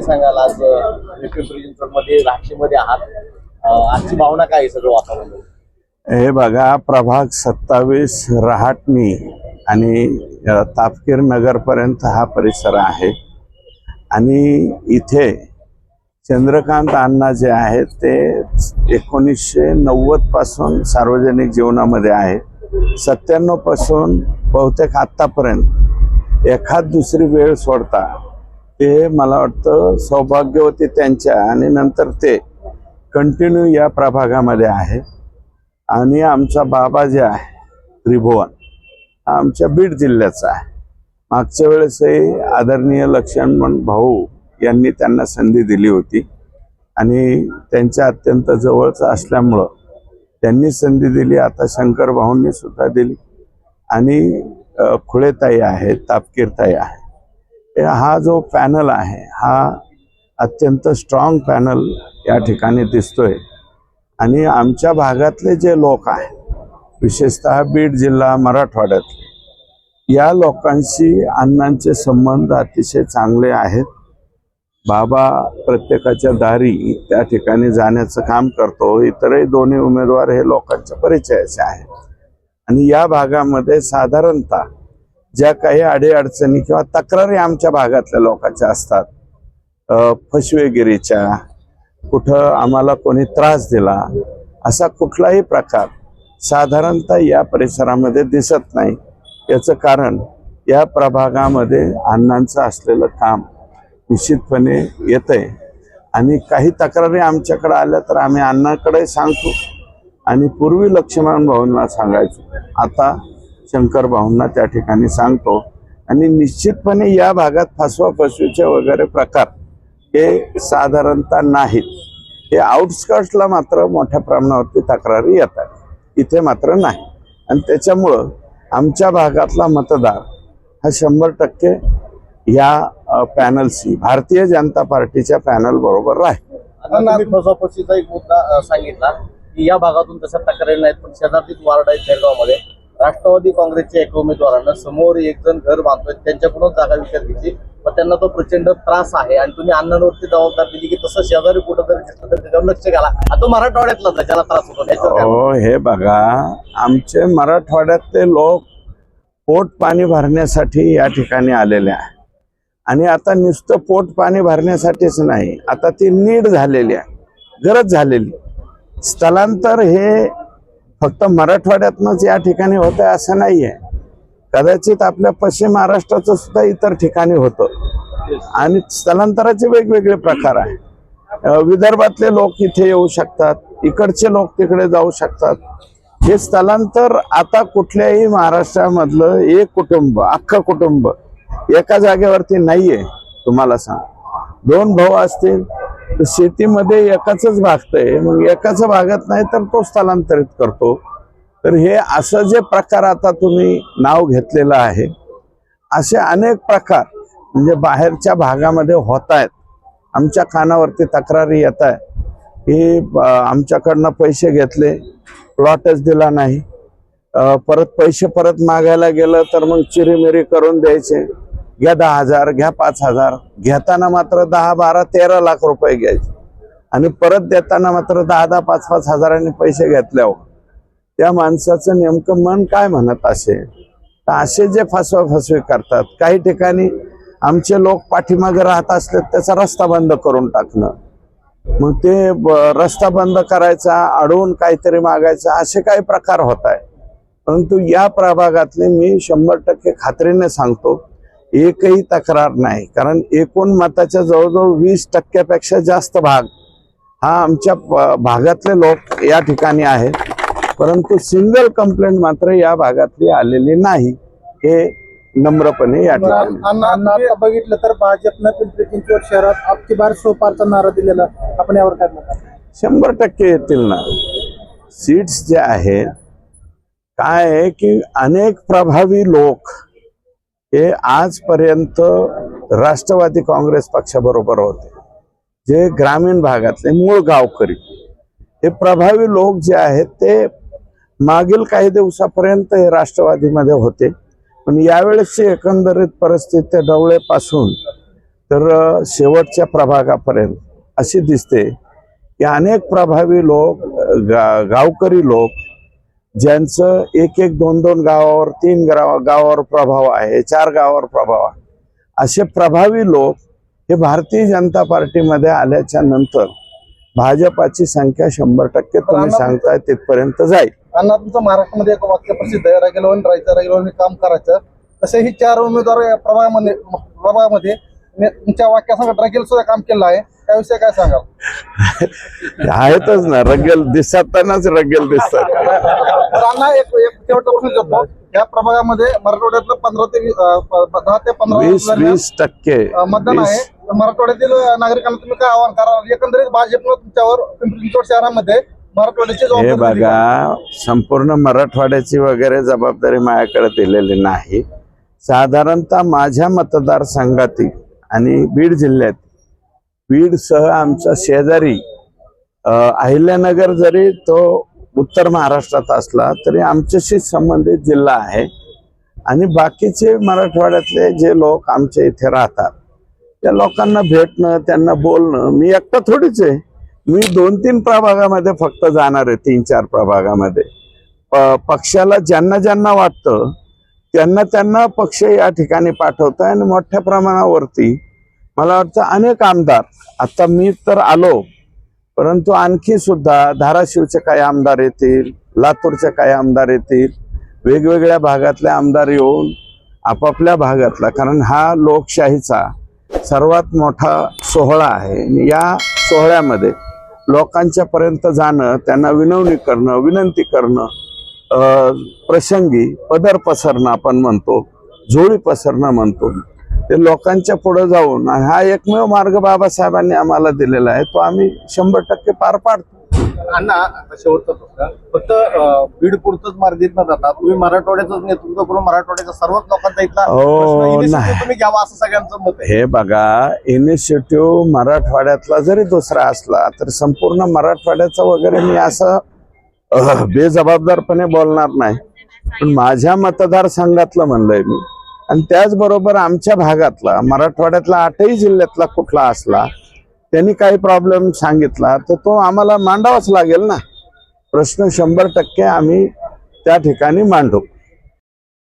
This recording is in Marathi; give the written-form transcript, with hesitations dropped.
सांगाल? आज पिंपरी चिंचवडमध्ये राशीमध्ये आहात, आजची भावना काय आहे सगळं वातावरण? हे बघा, प्रभाग 27 रहाटणी आणि तापकीर नगरपर्यंत हा परिसर आहे आणि इथे चंद्रकांत अण्णा जे आहेत ते 1990 पासून सार्वजनिक जीवनामध्ये आहे. 97 पासून बहुतेक आत्तापर्यंत एखाद दुसरी वेळ सोडता ते मला वाटतं सौभाग्यवती त्यांच्या आणि नंतर ते कंटिन्यू या प्रभागामध्ये आहे. आणि आमचा बाबा जे आहे त्रिभुवन हा आमच्या बीड जिल्ह्याचा आहे. मागच्या वेळेसही आदरणीय लक्ष्मण भाऊ यांनी त्यांना संधी दिली होती आणि त्यांच्या अत्यंत जवळचं असल्यामुळं त्यांनी संधी दिली. आता शंकर भाऊंनी सुद्धा दिली आणि खुळेताई आहे, तापकीरताई आहे. हा जो पॅनल आहे हा अत्यंत स्ट्रॉंग पॅनल या ठिकाणी दिसतोय. आणि आमच्या भागातले जे लोक आहेत, विशेषतः बीड जिल्हा मराठवाड्यातले, या लोकांशी अण्णांचे संबंध अतिशय चांगले आहेत. बाबा प्रत्येकाच्या दारी त्या ठिकाणी जाण्याचं काम करतो. इतरही दोन्ही उमेदवार हे लोकांच्या परिचयाचे आहेत आणि या भागामध्ये साधारणतः ज्या काही अडीअडचणी किंवा तक्रारी आमच्या भागातल्या लोकांच्या असतात, फसवेगिरीच्या, कुठं आम्हाला कोणी त्रास दिला, असा कुठलाही प्रकार साधारणतः या परिसरामध्ये दिसत नाही. याचं कारण या प्रभागामध्ये अण्णांचं असलेलं काम निश्चितपणे येतंय. आणि काही तक्रारी आमच्याकडे आल्या तर आम्ही अण्णाकडे सांगतो आणि पूर्वी लक्ष्मण भाऊंना सांगायचो, आता शंकर भाऊंना त्या ठिकाणी सांगतो. आणि निश्चितपणे या भागात फसवाफसवीचे वगैरे प्रकार हे साधारणतः नाहीत. हे आउटस्कर्ट्सला मात्र मोठ्या प्रमाणावरती तक्रारी येतात, इथे मात्र नाही. आणि त्याच्यामुळं आमच्या भागातला मतदार हा 100% या पॅनलशी, भारतीय जनता पार्टीच्या पॅनल बरोबर राहील. आता तुम्ही फसवाफसवीचा एक मुद्दा सांगितला की या भागातून तशा तक्रारी नाहीत, पण शेजारतीच वार्ड आहेत जळगावमध्ये राष्ट्रवादी काँग्रेसच्या एका उमेदवारानं समोर एक जण घर बांधतोय, त्यांच्याकडून जागा विकत घेतली, पण त्यांना तो प्रचंड त्रास आहे आणि तुम्ही अण्णांवरती जबाबदार दिली की तसं शेजारी कुठं जर दिसलं तर त्याच्यावर लक्ष घाला. आता मराठवाड्यातला ज्याला त्रास होतो. हे बघा, आमचे मराठवाड्यातले लोक पोट पाणी भरण्यासाठी या ठिकाणी आलेले आहे. आणि आता नुसतं पोट पाणी भरण्यासाठीच नाही, आता ती नीड झालेली आहे, गरज झालेली. स्थलांतर हे फक्त मराठवाड्यातनंच या ठिकाणी होतं असं नाही आहे. कदाचित आपल्या पश्चिम महाराष्ट्राचं सुद्धा इतर ठिकाणी होतं आणि स्थलांतराचे वेगवेगळे प्रकार आहे. विदर्भातले लोक इथे येऊ शकतात, इकडचे लोक तिकडे जाऊ शकतात. हे स्थलांतर आता कुठल्याही महाराष्ट्रामधलं एक कुटुंब, अख्खं कुटुंब एका जागेवरती नाहीये. तुम्हाला सांग, 2 भाऊ असतील तर शेतीमध्ये एकाच भागतंय, मग एकाच भागत नाही तर तो स्थलांतरित करतो. तर हे असं जे प्रकार आता तुम्ही नाव घेतलेलं आहे, असे अनेक प्रकार म्हणजे बाहेरच्या भागामध्ये होत आहेत. आमच्या कानावरती तक्रारी येत आहे की आमच्याकडनं पैसे घेतले, प्लॉटच दिला नाही, परत पैसे परत मागायला गेलं तर मग चिरीमिरी करून द्यायचे, घ्या 10,000, घ्या 5,000, घेताना मात्र 10, 12, 13 लाख रुपये घ्यायचे आणि परत देताना मात्र 10, 5 हजारांनी पैसे घेतल्यावर त्या माणसाचं नेमकं मन काय म्हणत असेल. तर असे जे फसवाफसवी करतात, काही ठिकाणी आमचे लोक पाठीमागे राहत असले त्याचा रस्ता बंद करून टाकणं, मग ते रस्ता बंद करायचा, अडवून काहीतरी मागायचा, असे काही प्रकार होत आहे. परंतु या प्रभागातले मी 100% खात्रीने सांगतो, एकही तक्रार नाही. कारण एकूण मताच्या जवळजवळ 20% जास्त भाग हा आमच्या भागातले लोक या ठिकाणी आहेत. परंतु सिंगल कंप्लेंट मात्र या भागातली आलेली नाही, हे नम्रपणे या ठिकाणी. आता बघितलं तर भाजपनं पिंपरी चिंचवड शहरात आपकी बार सो पारचा नारा दिलेला, आपण यावर काय म्हणता? 100% येतील ना. सीट्स जे आहेत, काय आहे की अनेक प्रभावी लोक हे आजपर्यंत राष्ट्रवादी काँग्रेस पक्षाबरोबर होते, जे ग्रामीण भागातले मूळ गावकरी. हे प्रभावी लोक जे आहेत ते मागील काही दिवसापर्यंत हे राष्ट्रवादीमध्ये होते, पण यावेळेसची एकंदरीत परिस्थिती ढवळेपासून शेवटच्या प्रभागापर्यंत अशी दिसते की अनेक प्रभावी लोक गावकरी लोक ज्यांचं एक एक दोन दोन गावावर 3 गावावर प्रभाव आहे, 4 गावावर प्रभाव आहे, असे प्रभावी लोक हे भारतीय जनता पार्टीमध्ये आल्याच्या नंतर भाजपाची संख्या 100% तुम्ही सांगताय तिथपर्यंत जाईल. अण्णा, तुमचं महाराष्ट्रामध्ये एक वाक्य प्रसिद्ध आहे, रगेलवन राहायचं, रगेलवन काम करायचं. तसे ही 4 उमेदवार या प्रभागामध्ये तुमच्या वाक्यासंगत रगेल सुद्धा काम केलं आहे, त्याविषयी काय सांगाल? आहेतच ना, रगेल दिसतानाच रगेल दिसतात. तर अण्णा, एक शेवटचा प्रश्न विचारतो. या प्रभागामध्ये मराठवाड्यातलं 10 ते 15 20% मतदान आहे. मराठवाड्यातील नागरिकांना तुम्ही काय आवाहन कराल? एकंदरीत भाजपनं तुमच्यावर पिंपरी चिंचवड शहरामध्ये मराठवाड्याची हे जबाबदारी दिली. बघा, संपूर्ण मराठवाड्याची वगैरे जबाबदारी माझ्याकडे दिलेली नाही. साधारणतः माझ्या मतदारसंघातील आणि बीड जिल्ह्यात, बीडसह आमचा शेजारी अहिल्यानगर जरी तो उत्तर महाराष्ट्रात असला तरी आमच्याशी संबंधित जिल्हा आहे. आणि बाकीचे मराठवाड्यातले जे लोक आमच्या इथे राहतात त्या लोकांना भेटणं, त्यांना बोलणं, मी एकटा थोडीच आहे. मी 2-3 प्रभागामध्ये फक्त जाणार आहे, 3-4 प्रभागामध्ये. पक्षाला ज्यांना ज्यांना वाटतं त्यांना पक्ष या ठिकाणी पाठवतोय. आणि मोठ्या प्रमाणावरती मला वाटतं अनेक आमदार, आता मी तर आलो, परंतु आणखी सुद्धा धाराशिवचे काही आमदार येतील, लातूरचे काही आमदार येतील, वेगवेगळ्या भागातले आमदार येऊन आपापल्या भागातला, कारण हा लोकशाहीचा सर्वात मोठा सोहळा आहे. या सोहळ्यामध्ये लोकांच्या पर्यंत जाणं, त्यांना विनवणी करणं, विनंती करणं, प्रसंगी पदर पसरणं आपण म्हणतो, झोळी पसरणं म्हणतो, ते लोकांच्या पुढे जाऊन हा एकमेव मार्ग बाबासाहेबांनी आम्हाला दिलेला आहे, तो आम्ही 100% पार पाडतो. अण्णा, शेवटचा प्रश्न, फक्त बीड पुरतच मार्गित न जाता तुम्ही मराठवाड्याचं नेतृत्व करून मराठवाड्याच्या सर्वच लोकांचा इथला नाही. तुम्ही घ्यावा असं सगळ्यांचं मत आहे. हे बघा, इनिशिएटिव्ह मराठवाड्यातला जरी दुसरा असला तर संपूर्ण मराठवाड्याचा वगैरे मी असं बेजबाबदारपणे बोलणार नाही. पण माझ्या मतदारसंघातलं म्हणलंय मी, आणि त्याचबरोबर आमच्या भागातला, मराठवाड्यातला 8ही जिल्ह्यातला कुठला असला, त्यांनी काही प्रॉब्लेम सांगितला तर तो आम्हाला मांडावाच लागेल ना. प्रश्न 100% आम्ही त्या ठिकाणी मांडू.